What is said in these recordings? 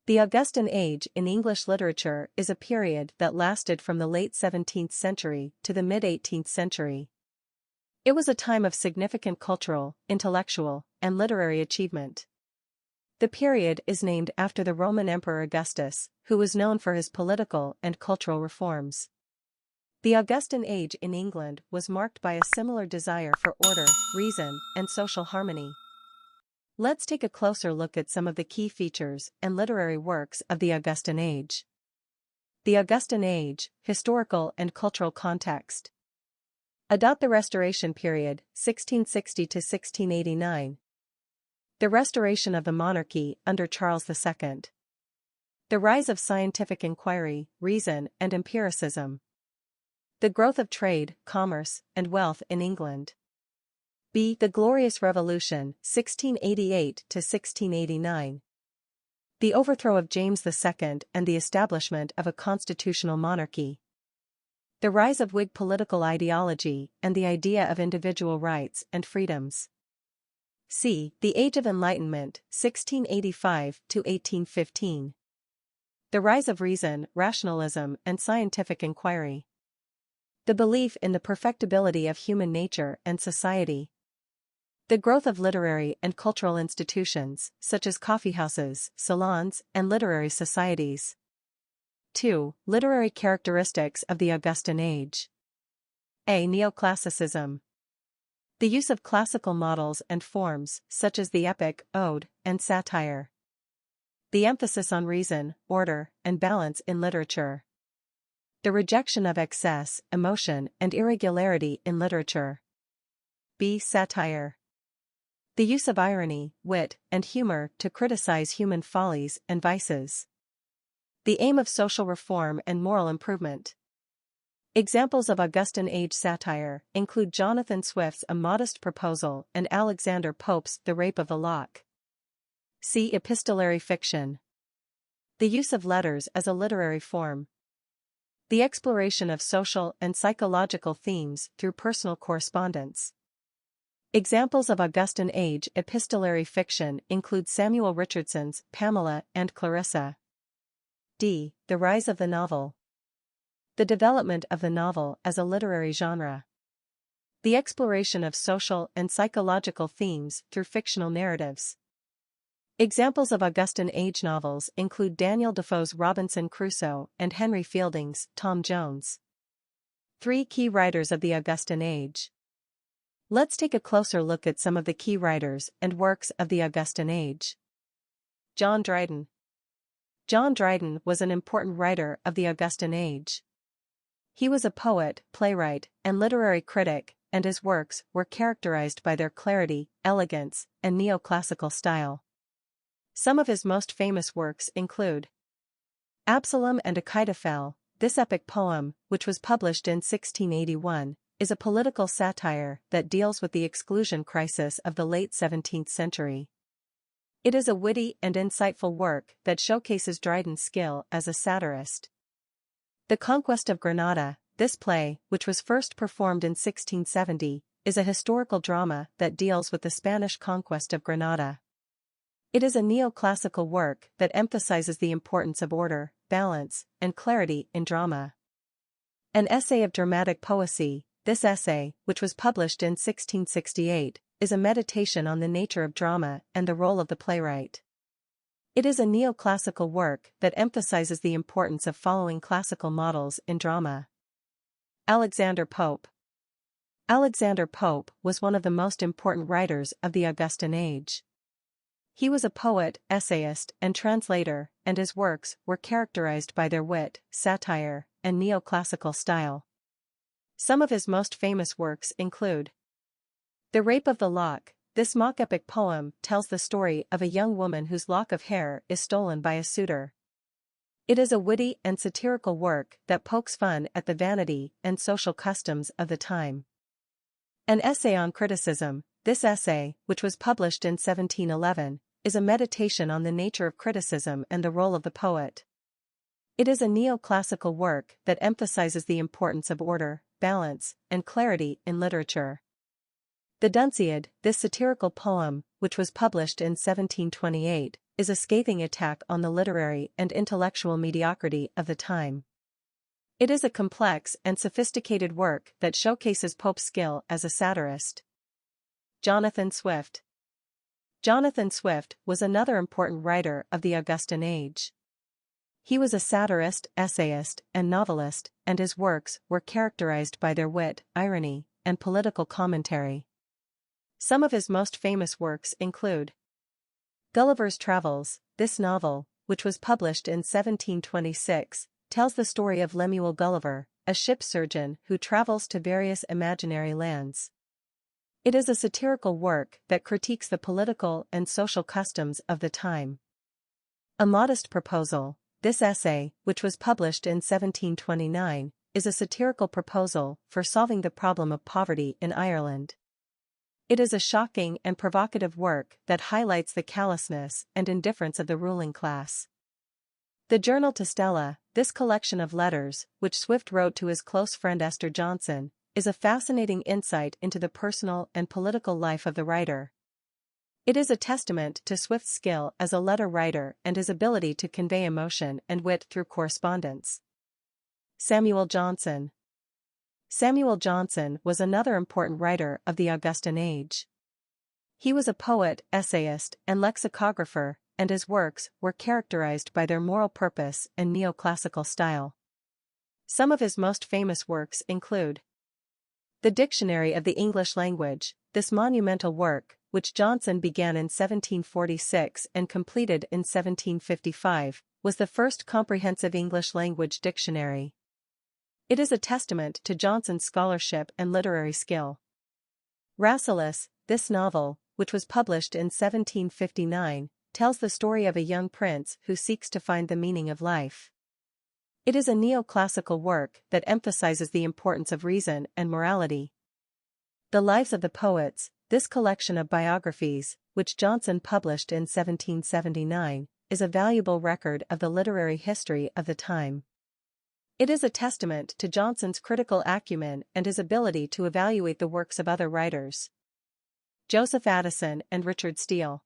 The Augustan Age in English literature is a period that lasted from the late 17th century to the mid-18th century. It was a time of significant cultural, intellectual, and literary achievement. The period is named after the Roman Emperor Augustus, who was known for his political and cultural reforms. The Augustan Age in England was marked by a similar desire for order, reason, and social harmony. Let's take a closer look at some of the key features and literary works of the Augustan Age. The Augustan Age, historical and cultural context. The Restoration period, 1660 to 1689. The restoration of the monarchy under Charles II. The rise of scientific inquiry, reason, and empiricism. The growth of trade, commerce, and wealth in England. B. The Glorious Revolution, 1688 to 1689. The overthrow of James II and the establishment of a constitutional monarchy. The rise of Whig political ideology and the idea of individual rights and freedoms. C. The Age of Enlightenment, 1685 to 1815. The rise of reason, rationalism, and scientific inquiry. The belief in the perfectibility of human nature and society. The growth of literary and cultural institutions, such as coffeehouses, salons, and literary societies. 2. Literary characteristics of the Augustan Age. A. Neoclassicism. The use of classical models and forms, such as the epic, ode, and satire. The emphasis on reason, order, and balance in literature. The rejection of excess, emotion, and irregularity in literature. B. Satire. The use of irony, wit, and humor to criticize human follies and vices. The aim of social reform and moral improvement. Examples of Augustan Age satire include Jonathan Swift's A Modest Proposal and Alexander Pope's The Rape of the Lock. C. Epistolary fiction. The use of letters as a literary form. The exploration of social and psychological themes through personal correspondence. Examples of Augustan Age epistolary fiction include Samuel Richardson's Pamela and Clarissa. D. The rise of the novel. The development of the novel as a literary genre. The exploration of social and psychological themes through fictional narratives. Examples of Augustan Age novels include Daniel Defoe's Robinson Crusoe and Henry Fielding's Tom Jones. 3 Key writers of the Augustan Age. Let's take a closer look at some of the key writers and works of the Augustan Age. John Dryden. John Dryden was an important writer of the Augustan Age. He was a poet, playwright, and literary critic, and his works were characterized by their clarity, elegance, and neoclassical style. Some of his most famous works include Absalom and Achitophel. This epic poem, which was published in 1681, is a political satire that deals with the exclusion crisis of the late 17th century. It is a witty and insightful work that showcases Dryden's skill as a satirist. The Conquest of Granada. This play, which was first performed in 1670, is a historical drama that deals with the Spanish conquest of Granada. It is a neoclassical work that emphasizes the importance of order, balance, and clarity in drama. An essay of dramatic poesy. This essay, which was published in 1668, is a meditation on the nature of drama and the role of the playwright. It is a neoclassical work that emphasizes the importance of following classical models in drama. Alexander Pope. Alexander Pope was one of the most important writers of the Augustan Age. He was a poet, essayist, and translator, and his works were characterized by their wit, satire, and neoclassical style. Some of his most famous works include The Rape of the Lock. This mock-epic poem tells the story of a young woman whose lock of hair is stolen by a suitor. It is a witty and satirical work that pokes fun at the vanity and social customs of the time. An essay on criticism. This essay, which was published in 1711, is a meditation on the nature of criticism and the role of the poet. It is a neoclassical work that emphasizes the importance of order, balance, and clarity in literature. The Dunciad. This satirical poem, which was published in 1728, is a scathing attack on the literary and intellectual mediocrity of the time. It is a complex and sophisticated work that showcases Pope's skill as a satirist. Jonathan Swift. Jonathan Swift was another important writer of the Augustan Age. He was a satirist, essayist, and novelist, and his works were characterized by their wit, irony, and political commentary. Some of his most famous works include Gulliver's Travels. This novel, which was published in 1726, tells the story of Lemuel Gulliver, a ship surgeon who travels to various imaginary lands. It is a satirical work that critiques the political and social customs of the time. A Modest Proposal. This essay, which was published in 1729, is a satirical proposal for solving the problem of poverty in Ireland. It is a shocking and provocative work that highlights the callousness and indifference of the ruling class. The Journal to Stella. This collection of letters, which Swift wrote to his close friend Esther Johnson, is a fascinating insight into the personal and political life of the writer. It is a testament to Swift's skill as a letter writer and his ability to convey emotion and wit through correspondence. Samuel Johnson. Samuel Johnson was another important writer of the Augustan Age. He was a poet, essayist, and lexicographer, and his works were characterized by their moral purpose and neoclassical style. Some of his most famous works include The Dictionary of the English Language. This monumental work, which Johnson began in 1746 and completed in 1755, was the first comprehensive English language dictionary. It is a testament to Johnson's scholarship and literary skill. Rasselas. This novel, which was published in 1759, tells the story of a young prince who seeks to find the meaning of life. It is a neoclassical work that emphasizes the importance of reason and morality. The Lives of the Poets. This collection of biographies, which Johnson published in 1779, is a valuable record of the literary history of the time. It is a testament to Johnson's critical acumen and his ability to evaluate the works of other writers. Joseph Addison and Richard Steele.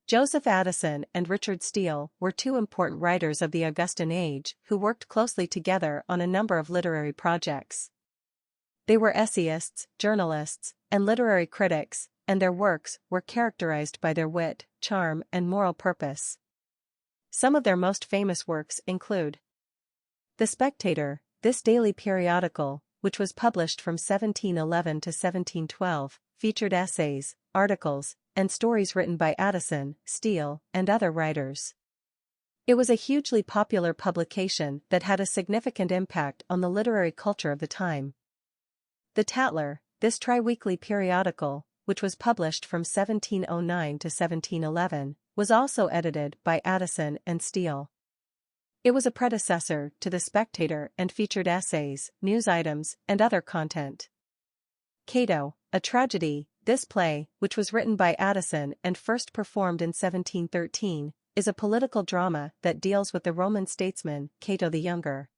Joseph Addison and Richard Steele were two important writers of the Augustan Age who worked closely together on a number of literary projects. They were essayists, journalists, and literary critics, and their works were characterized by their wit, charm, and moral purpose. Some of their most famous works include The Spectator. This daily periodical, which was published from 1711 to 1712, featured essays, articles, and stories written by Addison, Steele, and other writers. It was a hugely popular publication that had a significant impact on the literary culture of the time. The Tatler. This tri-weekly periodical, which was published from 1709 to 1711, was also edited by Addison and Steele. It was a predecessor to The Spectator and featured essays, news items, and other content. Cato, a Tragedy. This play, which was written by Addison and first performed in 1713, is a political drama that deals with the Roman statesman, Cato the Younger.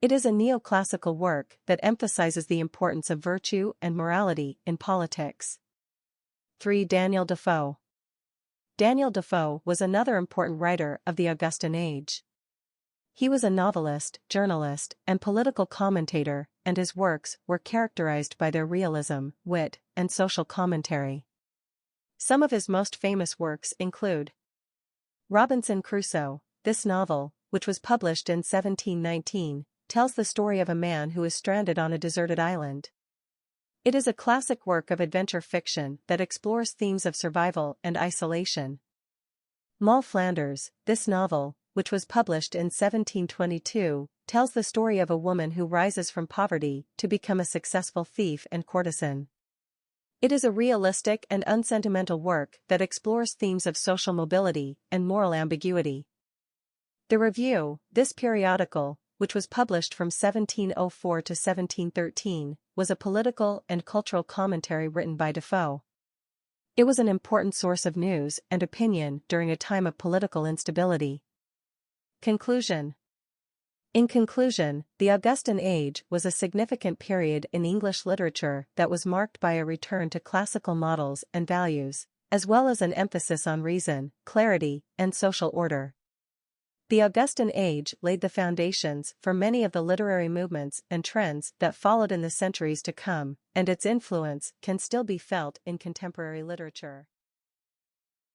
It is a neoclassical work that emphasizes the importance of virtue and morality in politics. 3. Daniel Defoe. Daniel Defoe was another important writer of the Augustan Age. He was a novelist, journalist, and political commentator, and his works were characterized by their realism, wit, and social commentary. Some of his most famous works include Robinson Crusoe. This novel, which was published in 1719, tells the story of a man who is stranded on a deserted island. It is a classic work of adventure fiction that explores themes of survival and isolation. Moll Flanders. This novel, which was published in 1722, tells the story of a woman who rises from poverty to become a successful thief and courtesan. It is a realistic and unsentimental work that explores themes of social mobility and moral ambiguity. The Review. This periodical, which was published from 1704 to 1713, was a political and cultural commentary written by Defoe. It was an important source of news and opinion during a time of political instability. Conclusion. In conclusion, the Augustan Age was a significant period in English literature that was marked by a return to classical models and values, as well as an emphasis on reason, clarity, and social order. The Augustan Age laid the foundations for many of the literary movements and trends that followed in the centuries to come, and its influence can still be felt in contemporary literature.